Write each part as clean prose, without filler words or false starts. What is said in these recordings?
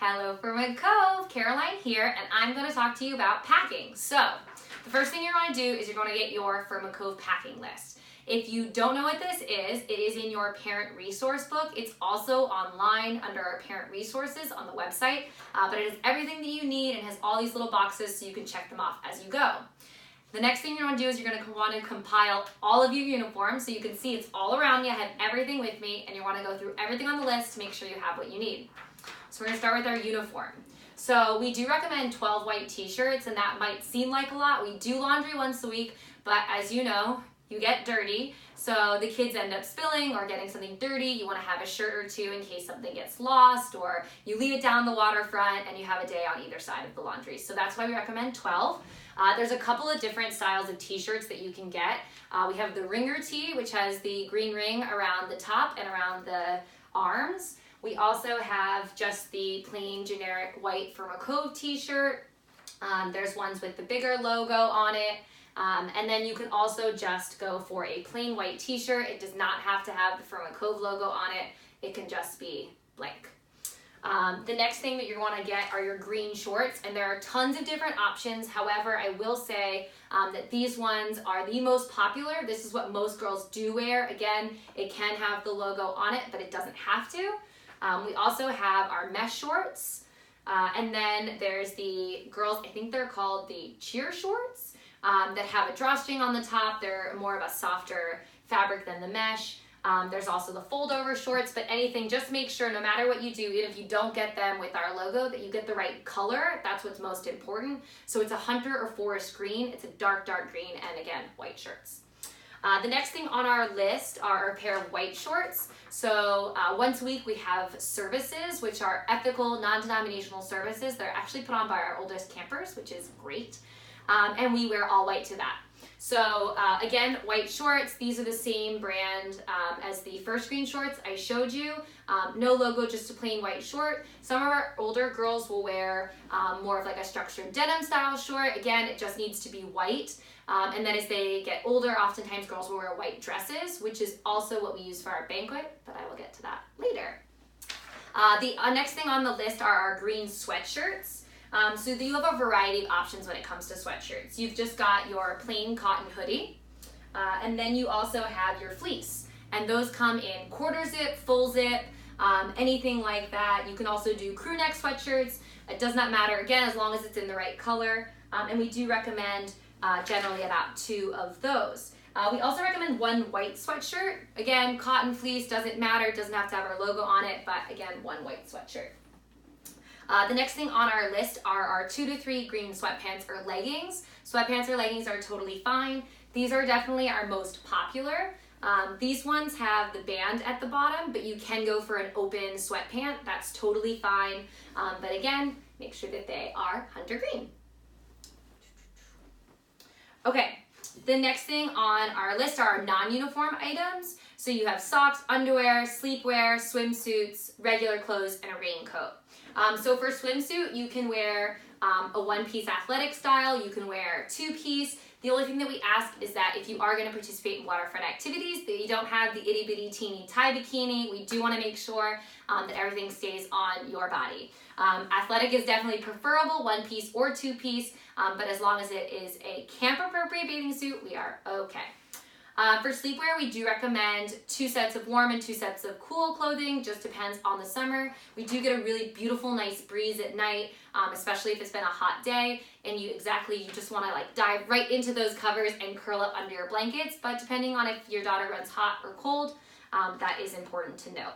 Hello Fernwood Cove, Caroline here, and I'm going to talk to you about packing. So, the first thing you're going to do is you're going to get your Fernwood Cove packing list. If you don't know what this is, it is in your parent resource book. It's also online under our parent resources on the website, but it is everything that you need and has all these little boxes so you can check them off as you go. The next thing you're going to do is you're going to want to compile all of your uniforms so you can see it's all around you. I have everything with me, and you want to go through everything on the list to make sure you have what you need. So we're going to start with our uniform. So we do recommend 12 white t-shirts, and that might seem like a lot. We do laundry once a week, but as you know, you get dirty. So the kids end up spilling or getting something dirty. You want to have a shirt or two in case something gets lost, or you leave it down the waterfront and you have a day on either side of the laundry. So that's why we recommend 12. There's a couple of different styles of t-shirts that you can get. We have the ringer tee, which has the green ring around the top and around the arms. We also have just the plain generic white Fernwood Cove t-shirt. There's ones with the bigger logo on it. And then you can also just go for a plain white t-shirt. It does not have to have the Fernwood Cove logo on it. It can just be blank. The next thing that you're going to get are your green shorts, and there are tons of different options. However, I will say that these ones are the most popular. This is what most girls do wear. Again, it can have the logo on it, but it doesn't have to. We also have our mesh shorts, and then there's the girls, I think they're called the cheer shorts, that have a drawstring on the top. They're more of a softer fabric than the mesh. There's also the fold over shorts, but anything, just make sure no matter what you do, even if you don't get them with our logo, that you get the right color. That's what's most important. So it's a hunter or forest green. It's a dark green, and again, white shirts. The next thing on our list are a pair of white shorts. So once a week we have services, which are ethical, non-denominational services. They're actually put on by our oldest campers, which is great. And we wear all white to that. So again, white shorts, these are the same brand as the first green shorts I showed you. No logo, just a plain white short. Some of our older girls will wear more of like a structured denim style short. Again, it just needs to be white. And then as they get older, oftentimes girls will wear white dresses, which is also what we use for our banquet, but I will get to that later. The next thing on the list are our green sweatshirts. So you have a variety of options when it comes to sweatshirts. You've just got your plain cotton hoodie, and then you also have your fleece. And those come in quarter zip, full zip, anything like that. You can also do crew neck sweatshirts. It does not matter, again, as long as it's in the right color. And we do recommend generally about 2 of those. We also recommend 1 white sweatshirt. Again, cotton, fleece, doesn't matter. It doesn't have to have our logo on it, but again, 1 white sweatshirt. The next thing on our list are our 2 to 3 green sweatpants or leggings. Sweatpants or leggings are totally fine. These are definitely our most popular. These ones have the band at the bottom, but you can go for an open sweatpant. That's totally fine. But again, make sure that they are hunter green. Okay, the next thing on our list are our non-uniform items. So you have socks, underwear, sleepwear, swimsuits, regular clothes, and a raincoat. So for swimsuit, you can wear a one-piece athletic style. You can wear 2-piece. The only thing that we ask is that if you are going to participate in waterfront activities, that you don't have the itty-bitty teeny tie bikini. We do want to make sure that everything stays on your body. Athletic is definitely preferable, 1-piece or 2-piece, but as long as it is a camp-appropriate bathing suit, we are okay. For sleepwear, we do recommend 2 sets of warm and 2 sets of cool clothing. Just depends on the summer. We do get a really beautiful, nice breeze at night, especially if it's been a hot day, and you just want to like dive right into those covers and curl up under your blankets. But depending on if your daughter runs hot or cold, that is important to know.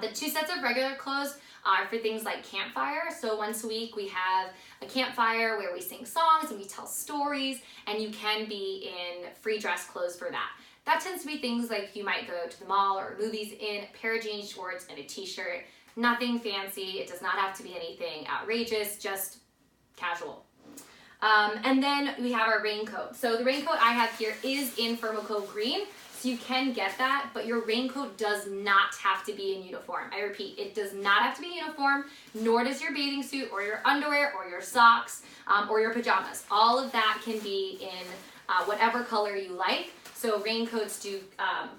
The 2 sets of regular clothes are for things like campfire. So once a week we have a campfire where we sing songs and we tell stories, and you can be in free dress clothes for that. That tends to be things like you might go to the mall or movies in a pair of jeans, shorts, and a t-shirt. Nothing fancy. It does not have to be anything outrageous, just casual. And then we have our raincoat. So the raincoat I have here is in Fernwood Cove green. So you can get that, but your raincoat does not have to be in uniform. I repeat, it does not have to be in uniform, nor does your bathing suit or your underwear or your socks or your pajamas. All of that can be in whatever color you like. So raincoats do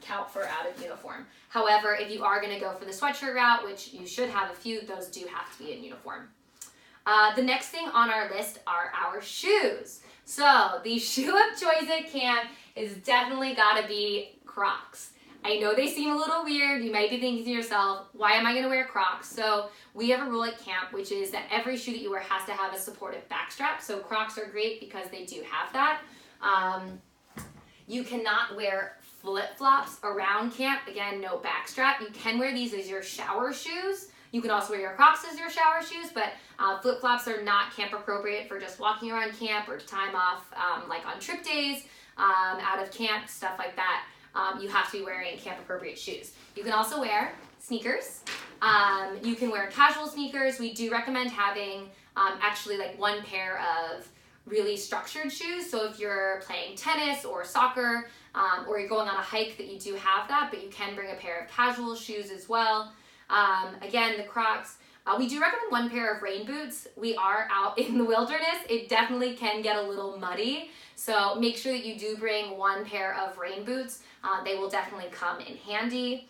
count for out of uniform. However, if you are going to go for the sweatshirt route, which you should have a few, those do have to be in uniform. The next thing on our list are our shoes. So the shoe of choice at camp is definitely got to be Crocs. I know they seem a little weird. You might be thinking to yourself, why am I going to wear Crocs? So we have a rule at camp, which is that every shoe that you wear has to have a supportive back strap. So Crocs are great because they do have that. You cannot wear flip-flops around camp. Again, no back strap. You can wear these as your shower shoes. You can also wear your Crocs as your shower shoes, but flip-flops are not camp appropriate for just walking around camp or time off, like on trip days, out of camp, stuff like that. You have to be wearing camp appropriate shoes. You can also wear sneakers. You can wear casual sneakers. We do recommend having actually like one pair of really structured shoes. So if you're playing tennis or soccer, or you're going on a hike, that you do have that, but you can bring a pair of casual shoes as well. Again, the Crocs. We do recommend one pair of rain boots. We are out in the wilderness. It definitely can get a little muddy. So make sure that you do bring one pair of rain boots. They will definitely come in handy.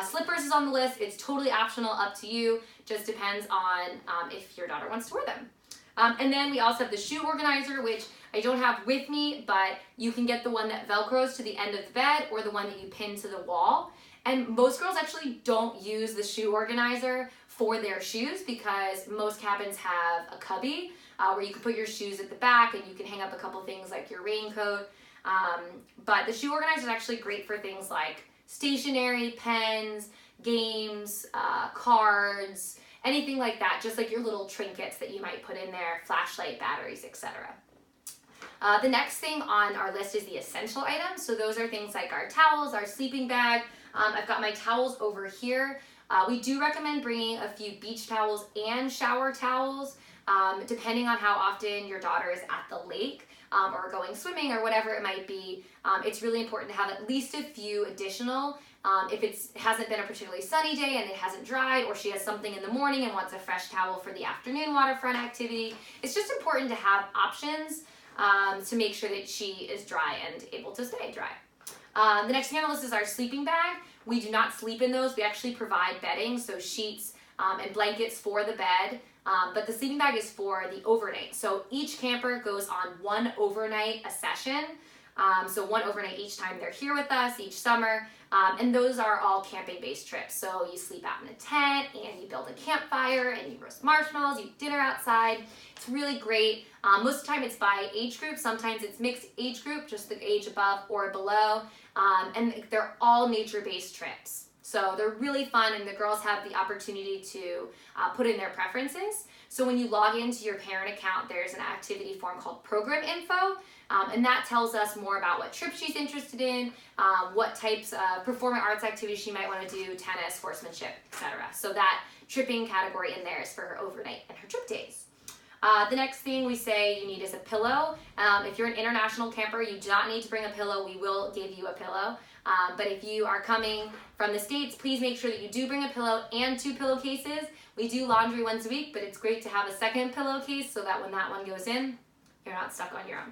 Slippers is on the list. It's totally optional, up to you. Just depends on if your daughter wants to wear them. And then we also have the shoe organizer, which I don't have with me, but you can get the one that Velcros to the end of the bed or the one that you pin to the wall. And most girls actually don't use the shoe organizer for their shoes because most cabins have a cubby where you can put your shoes at the back and you can hang up a couple things like your raincoat. But the shoe organizer is actually great for things like stationery, pens, games, cards, anything like that, just like your little trinkets that you might put in there, flashlight, batteries, etc. The next thing on our list is the essential items. So those are things like our towels, our sleeping bag. I've got my towels over here. We do recommend bringing a few beach towels and shower towels, depending on how often your daughter is at the lake or going swimming or whatever it might be. It's really important to have at least a few additional. If it hasn't been a particularly sunny day and it hasn't dried, or she has something in the morning and wants a fresh towel for the afternoon waterfront activity, it's just important to have options to make sure that she is dry and able to stay dry. The next thing on the list is our sleeping bag. We do not sleep in those. We actually provide bedding, so sheets and blankets for the bed, but the sleeping bag is for the overnight. So each camper goes on one overnight a session, so one overnight each time they're here with us each summer, and those are all camping-based trips. So you sleep out in a tent, and you build a campfire, and you roast marshmallows, you eat dinner outside. It's really great. Most of the time it's by age group. Sometimes it's mixed age group, just the age above or below. And they're all nature-based trips. So they're really fun, and the girls have the opportunity to put in their preferences. So when you log into your parent account, there's an activity form called Program Info, and that tells us more about what trip she's interested in, what types of performing arts activities she might want to do, tennis, horsemanship, etc. So that tripping category in there is for her overnight and her trip days. The next thing we say you need is a pillow. If you're an international camper, you do not need to bring a pillow. We will give you a pillow. But if you are coming from the States, please make sure that you do bring a pillow and 2 pillowcases. We do laundry once a week, but it's great to have a second pillowcase so that when that one goes in, you're not stuck on your own.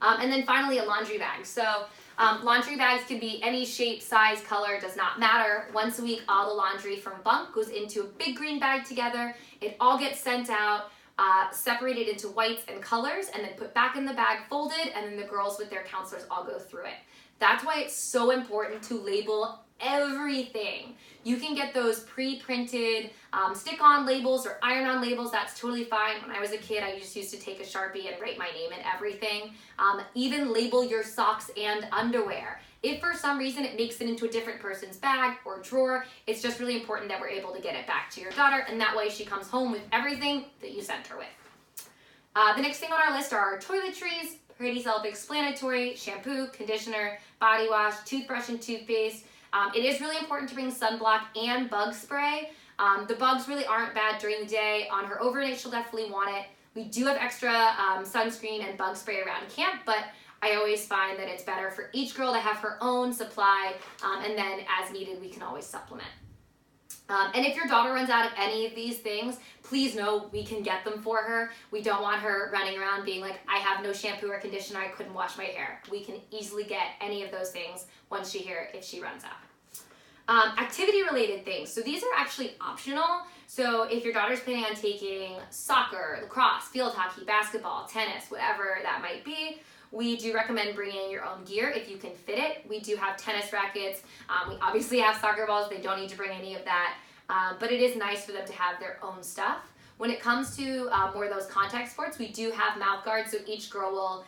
And then finally, a laundry bag. So laundry bags can be any shape, size, color, does not matter. Once a week, all the laundry from bunk goes into a big green bag together. It all gets sent out, separated into whites and colors, and then put back in the bag folded, and then the girls with their counselors all go through it. That's why it's so important to label everything. You can get those pre-printed stick-on labels or iron-on labels. That's totally fine. When I was a kid, I just used to take a Sharpie and write my name and everything. Even label your socks and underwear. If for some reason it makes it into a different person's bag or drawer, it's just really important that we're able to get it back to your daughter, and that way she comes home with everything that you sent her with. The next thing on our list are our toiletries. Pretty self-explanatory: shampoo, conditioner, body wash, toothbrush, and toothpaste. It is really important to bring sunblock and bug spray. The bugs really aren't bad during the day. On her overnight, she'll definitely want it. We do have extra sunscreen and bug spray around camp, but I always find that it's better for each girl to have her own supply, and then as needed, we can always supplement. And if your daughter runs out of any of these things, please know we can get them for her. We don't want her running around being like, I have no shampoo or conditioner, I couldn't wash my hair. We can easily get any of those things once if she runs out. Activity related things. So these are actually optional. So if your daughter's planning on taking soccer, lacrosse, field hockey, basketball, tennis, whatever that might be, we do recommend bringing your own gear if you can fit it. We do have tennis rackets. We obviously have soccer balls. They don't need to bring any of that. But it is nice for them to have their own stuff. When it comes to more of those contact sports, we do have mouth guards. So each girl will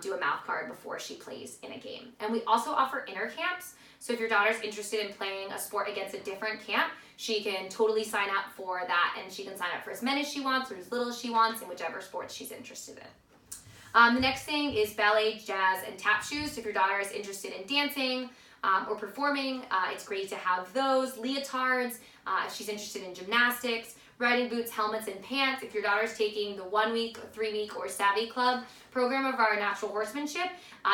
do a mouth guard before she plays in a game. And we also offer inter camps. So if your daughter's interested in playing a sport against a different camp, she can totally sign up for that, and she can sign up for as many as she wants or as little as she wants in whichever sports she's interested in. The next thing is ballet, jazz, and tap shoes. So if your daughter is interested in dancing or performing, it's great to have those. Leotards, if she's interested in gymnastics, riding boots, helmets, and pants. If your daughter's taking the 1 week, 3 week, or Savvy Club program of our natural horsemanship,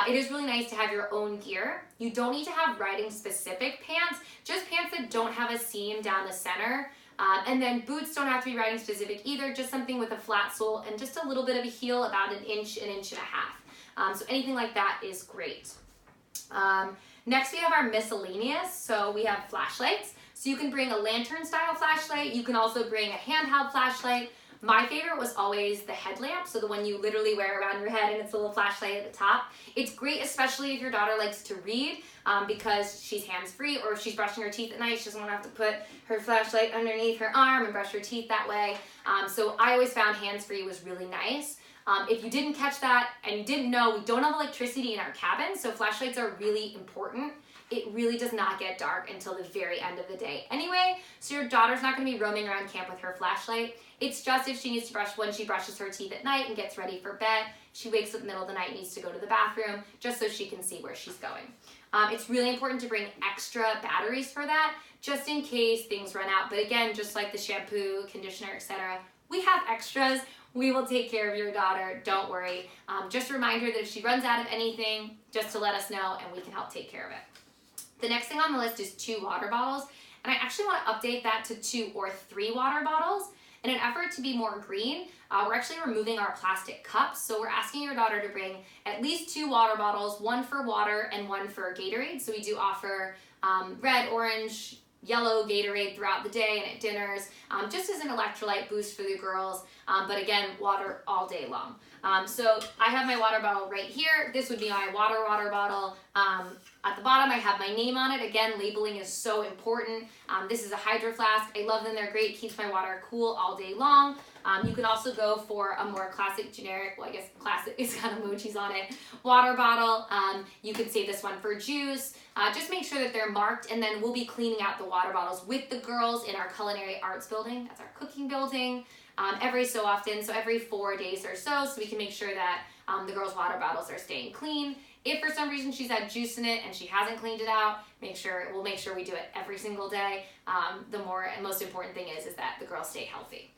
it is really nice to have your own gear. You don't need to have riding specific pants, just pants that don't have a seam down the center. And then boots don't have to be riding specific either, just something with a flat sole and just a little bit of a heel, about an inch and a half. So anything like that is great. Next we have our miscellaneous. So we have flashlights. So you can bring a lantern style flashlight. You can also bring a handheld flashlight. My favorite was always the headlamp, so the one you literally wear around your head and it's a little flashlight at the top. It's great, especially if your daughter likes to read, because she's hands-free, or if she's brushing her teeth at night, she doesn't want to have to put her flashlight underneath her arm and brush her teeth that way. So I always found hands-free was really nice. If you didn't catch that and you didn't know, we don't have electricity in our cabin, so flashlights are really important. It really does not get dark until the very end of the day anyway, so your daughter's not going to be roaming around camp with her flashlight. It's just if she needs to brush, when she brushes her teeth at night and gets ready for bed, she wakes up in the middle of the night and needs to go to the bathroom, just so she can see where she's going. It's really important to bring extra batteries for that, just in case things run out. But again, just like the shampoo, conditioner, etc., we have extras. We will take care of your daughter, don't worry. Just remind her that if she runs out of anything, just to let us know and we can help take care of it. The next thing on the list is 2 water bottles, and I actually want to update that to 2 or 3 water bottles. In an effort to be more green, we're actually removing our plastic cups, so we're asking your daughter to bring at least 2 water bottles, 1 for water and 1 for Gatorade. So we do offer red, orange, yellow Gatorade throughout the day and at dinners, just as an electrolyte boost for the girls, but again, water all day long. So I have my water bottle right here. This would be my water bottle. At the bottom, I have my name on it. Again, labeling is so important. This is a Hydro Flask. I love them. They're great. Keeps my water cool all day long. You can also go for a more classic, generic, well, I guess classic, it's got emojis on it, water bottle. You could save this one for juice. Just make sure that they're marked, and then we'll be cleaning out the water bottles with the girls in our culinary arts building. That's our cooking building. Every so often, so every 4 days or so we can make sure that the girls' water bottles are staying clean. If for some reason she's had juice in it and she hasn't cleaned it out, we'll make sure we do it every single day. The more and most important thing is that the girls stay healthy.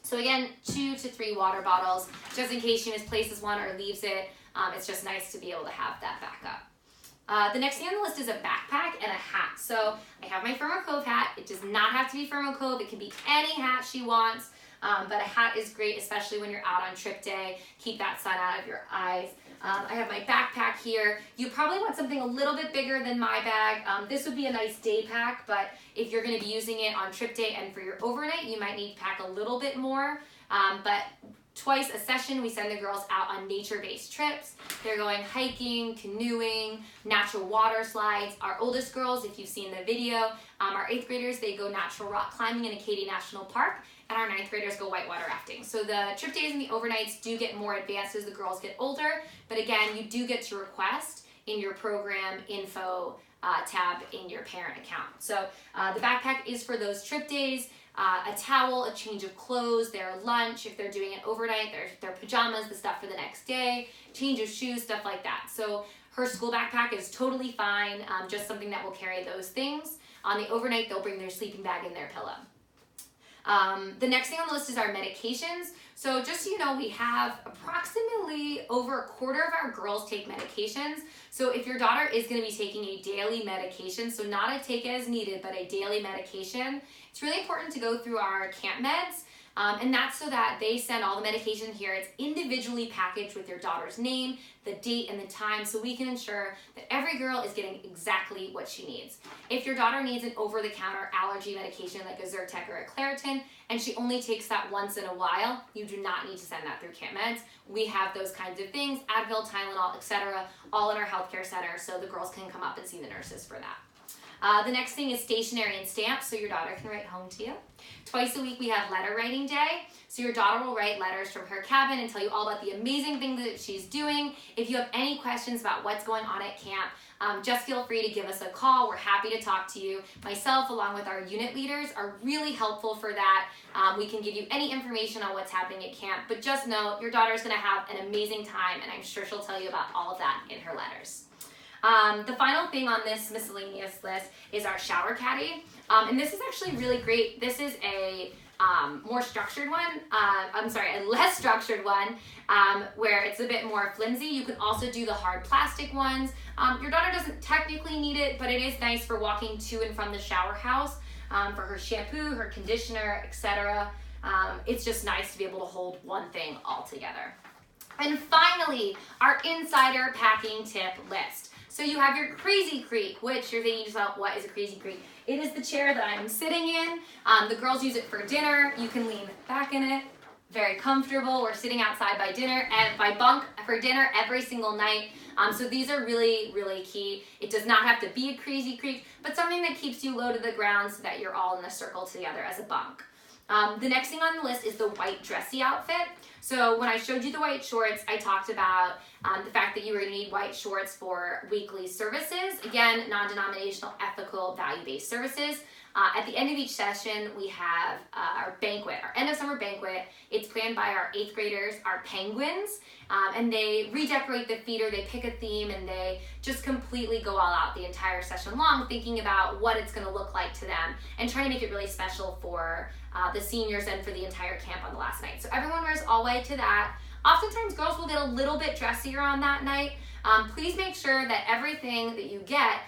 So again, 2 to 3 water bottles, just in case she misplaces one or leaves it. It's just nice to be able to have that backup. The next thing on the list is a backpack and a hat. So I have my Fernwood Cove hat. It does not have to be Fernwood Cove. It can be any hat she wants. But a hat is great, especially when you're out on trip day. Keep that sun out of your eyes. I have my backpack here. You probably want something a little bit bigger than my bag. This would be a nice day pack, but if you're going to be using it on trip day and for your overnight, you might need to pack a little bit more. But twice a session, we send the girls out on nature-based trips. They're going hiking, canoeing, natural water slides. Our oldest girls, if you've seen the video, our 8th graders, they go natural rock climbing in Acadia National Park, and our 9th graders go whitewater rafting. So the trip days and the overnights do get more advanced as the girls get older, but again, you do get to request in your program info tab in your parent account. So the backpack is for those trip days. A towel, a change of clothes, their lunch, if they're doing it overnight, their pajamas, the stuff for the next day, change of shoes, stuff like that. So her school backpack is totally fine, just something that will carry those things. On the overnight, they'll bring their sleeping bag and their pillow. The next thing on the list is our medications. So just so you know, we have approximately over a quarter of our girls take medications. So if your daughter is going to be taking a daily medication, so not a take as needed, but a daily medication, It's really important to go through our camp meds, and that's so that they send all the medication here. It's individually packaged with your daughter's name, the date, and the time, so we can ensure that every girl is getting exactly what she needs. If your daughter needs an over-the-counter allergy medication like a Zyrtec or a Claritin, and she only takes that once in a while, you do not need to send that through camp meds. We have those kinds of things, Advil, Tylenol, etc., all in our healthcare center, so the girls can come up and see the nurses for that. The next thing is stationery and stamps, so your daughter can write home to you. Twice a week we have letter writing day, so your daughter will write letters from her cabin and tell you all about the amazing things that she's doing. If you have any questions about what's going on at camp, just feel free to give us a call. We're happy to talk to you. Myself, along with our unit leaders, are really helpful for that. We can give you any information on what's happening at camp, but just know your daughter's going to have an amazing time, and I'm sure she'll tell you about all of that in her letters. The final thing on this miscellaneous list is our shower caddy, and this is actually really great. This is a more structured one, a less structured one, where it's a bit more flimsy. You can also do the hard plastic ones. Your daughter doesn't technically need it, but it is nice for walking to and from the shower house, for her shampoo, her conditioner, etc. It's just nice to be able to hold one thing all together. And finally, our insider packing tip list. So you have your Crazy Creek, which you're thinking to yourself, what is a Crazy Creek? It is the chair that I'm sitting in. The girls use it for dinner. You can lean back in it, very comfortable. We're sitting outside by dinner and by bunk for dinner every single night. So these are really, really key. It does not have to be a Crazy Creek, but something that keeps you low to the ground so that you're all in a circle together as a bunk. The next thing on the list is the white dressy outfit. So when I showed you the white shorts, I talked about the fact that you were going to need white shorts for weekly services. Again, non-denominational, ethical, value-based services. At the end of each session, we have our banquet, our end of summer banquet. It's planned by our 8th graders, our penguins, and they redecorate the theater, they pick a theme, and they just completely go all out the entire session long, thinking about what it's going to look like to them and trying to make it really special for the seniors and for the entire camp on the last night. So everyone wears all white to that. Oftentimes girls will get a little bit dressier on that night. Please make sure that everything that you get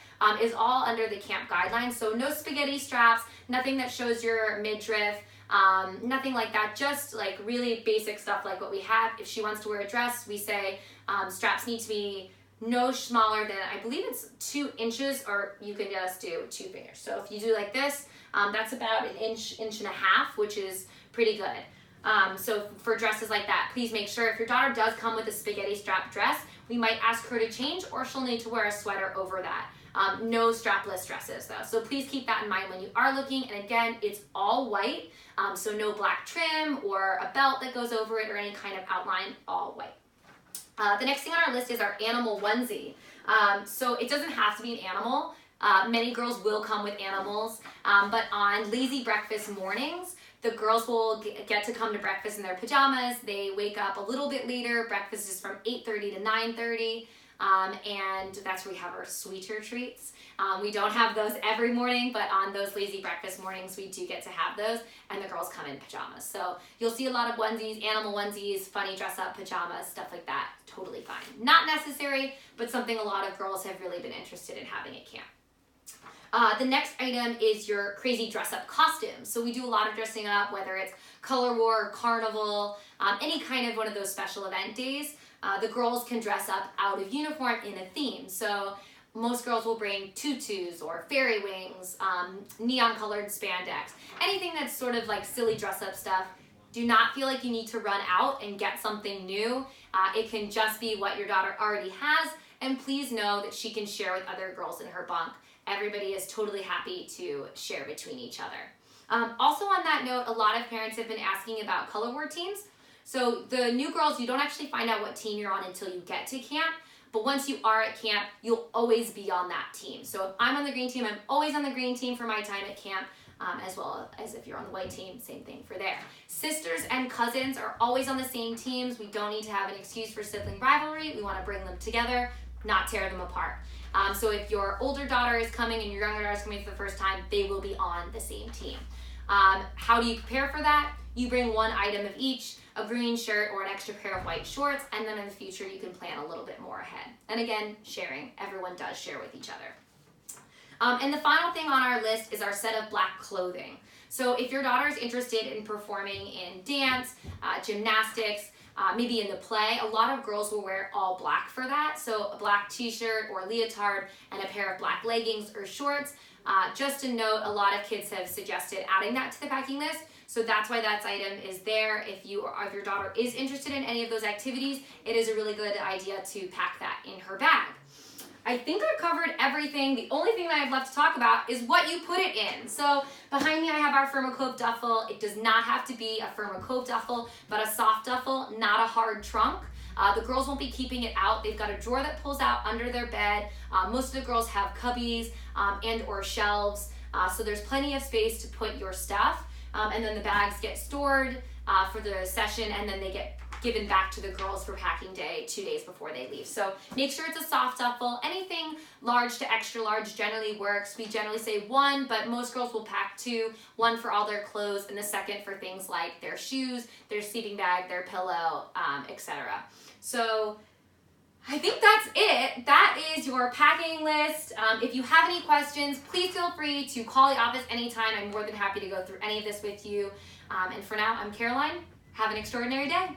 is all under the camp guidelines. So no spaghetti straps, nothing that shows your midriff, nothing like that, just like really basic stuff like what we have. If she wants to wear a dress, we say straps need to be no smaller than, I believe it's 2 inches, or you can just do 2 fingers. So if you do like this, that's about an inch, inch and a half, which is pretty good. So for dresses like that, please make sure if your daughter does come with a spaghetti strap dress, we might ask her to change, or she'll need to wear a sweater over that. No strapless dresses though. So please keep that in mind when you are looking. And again, it's all white, so no black trim or a belt that goes over it or any kind of outline, all white. The next thing on our list is our animal onesie. So it doesn't have to be an animal. Many girls will come with animals, but on lazy breakfast mornings, the girls will get to come to breakfast in their pajamas. They wake up a little bit later. Breakfast is from 8:30 to 9:30. And that's where we have our sweeter treats. We don't have those every morning, but on those lazy breakfast mornings, we do get to have those, and the girls come in pajamas. So you'll see a lot of onesies, animal onesies, funny dress-up pajamas, stuff like that. Totally fine. Not necessary, but something a lot of girls have really been interested in having at camp. The next item is your crazy dress-up costumes. So we do a lot of dressing up, whether it's color war, carnival, any kind of one of those special event days. The girls can dress up out of uniform in a theme. So most girls will bring tutus or fairy wings, neon colored spandex, anything that's sort of like silly dress up stuff. Do not feel like you need to run out and get something new. It can just be what your daughter already has, and please know that she can share with other girls in her bunk. Everybody is totally happy to share between each other. Also on that note, a lot of parents have been asking about color war teams. So the new girls, you don't actually find out what team you're on until you get to camp. But once you are at camp, you'll always be on that team. So if I'm on the green team, I'm always on the green team for my time at camp, as well as if you're on the white team, same thing for there. Sisters and cousins are always on the same teams. We don't need to have an excuse for sibling rivalry. We want to bring them together, not tear them apart. So if your older daughter is coming and your younger daughter is coming for the first time, they will be on the same team. How do you prepare for that? You bring one item of each, a green shirt or an extra pair of white shorts, and then in the future you can plan a little bit more ahead. And again, sharing. Everyone does share with each other. And the final thing on our list is our set of black clothing. So if your daughter is interested in performing in dance, gymnastics, maybe in the play, a lot of girls will wear all black for that. So a black t-shirt or leotard and a pair of black leggings or shorts. Just a note, a lot of kids have suggested adding that to the packing list. So that's why that item is there. If your daughter is interested in any of those activities, it is a really good idea to pack that in her bag. I think I've covered everything. The only thing that I have left to talk about is what you put it in. So behind me I have our Fernwood Cove duffel. It does not have to be a Fernwood Cove duffel, but a soft duffel, not a hard trunk. The girls won't be keeping it out. They've got a drawer that pulls out under their bed. Most of the girls have cubbies and or shelves, so there's plenty of space to put your stuff. And then the bags get stored for the session, and then they get given back to the girls for packing day 2 days before they leave. So make sure it's a soft duffel. Anything large to extra large generally works. We generally say 1, but most girls will pack 2, 1 for all their clothes and the second for things like their shoes, their sleeping bag, their pillow, etc. So I think that's it. That is your packing list. If you have any questions, please feel free to call the office anytime. I'm more than happy to go through any of this with you. And for now, I'm Caroline. Have an extraordinary day.